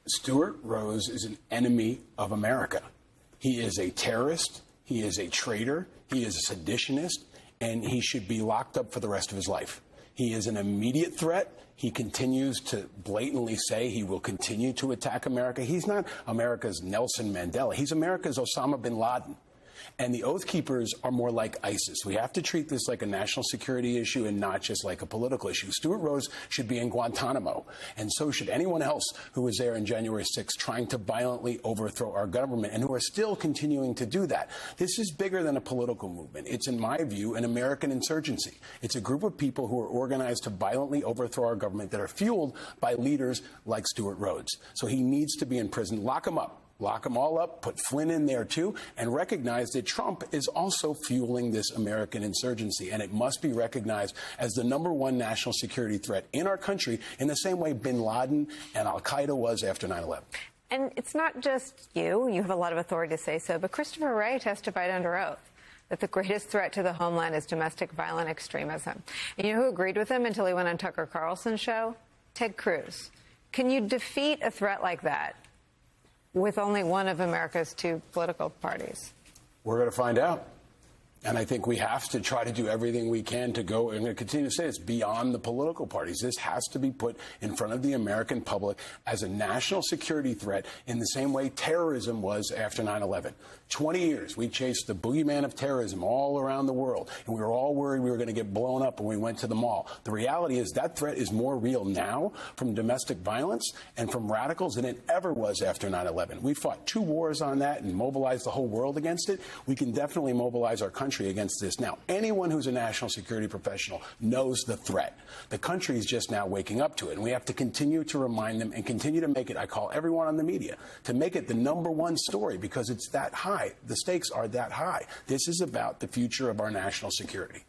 Stewart Rhodes is an enemy of America. He is a terrorist. He is a traitor. He is a seditionist, and he should be locked up for the rest of his life. He is an immediate threat. He continues to blatantly say he will continue to attack America. He's not America's Nelson Mandela. He's America's Osama bin Laden. And the Oath Keepers are more like ISIS. We have to treat this like a national security issue and not just like a political issue. Stewart Rhodes should be in Guantanamo, and so should anyone else who was there on January 6th trying to violently overthrow our government and who are still continuing to do that. This is bigger than a political movement. It's, in my view, an American insurgency. It's a group of people who are organized to violently overthrow our government that are fueled by leaders like Stewart Rhodes. So he needs to be in prison. Lock him up. Lock them all up, put Flynn in there, too, and recognize that Trump is also fueling this American insurgency. And it must be recognized as the #1 national security threat in our country in the same way bin Laden and al-Qaeda was after 9/11. And it's not just you. You have a lot of authority to say so. But Christopher Wray testified under oath that the greatest threat to the homeland is domestic violent extremism. And you know who agreed with him until he went on Tucker Carlson's show? Ted Cruz. Can you defeat a threat like that with only one of America's two political parties? We're going to find out. And I think we have to try to do everything we can to go, and I'm going to continue to say it's beyond the political parties. This has to be put in front of the American public as a national security threat in the same way terrorism was after 9/11. 20 years, we chased the boogeyman of terrorism all around the world, and we were all worried we were going to get blown up when we went to the mall. The reality is that threat is more real now from domestic violence and from radicals than it ever was after 9/11. We fought 2 wars on that and mobilized the whole world against it. We can definitely mobilize our country against this. Now, anyone who's a national security professional knows the threat. The country is just now waking up to it, and we have to continue to remind them and continue to make it, I call everyone on the media, to make it the #1 story because it's that high. The stakes are that high. This is about the future of our national security.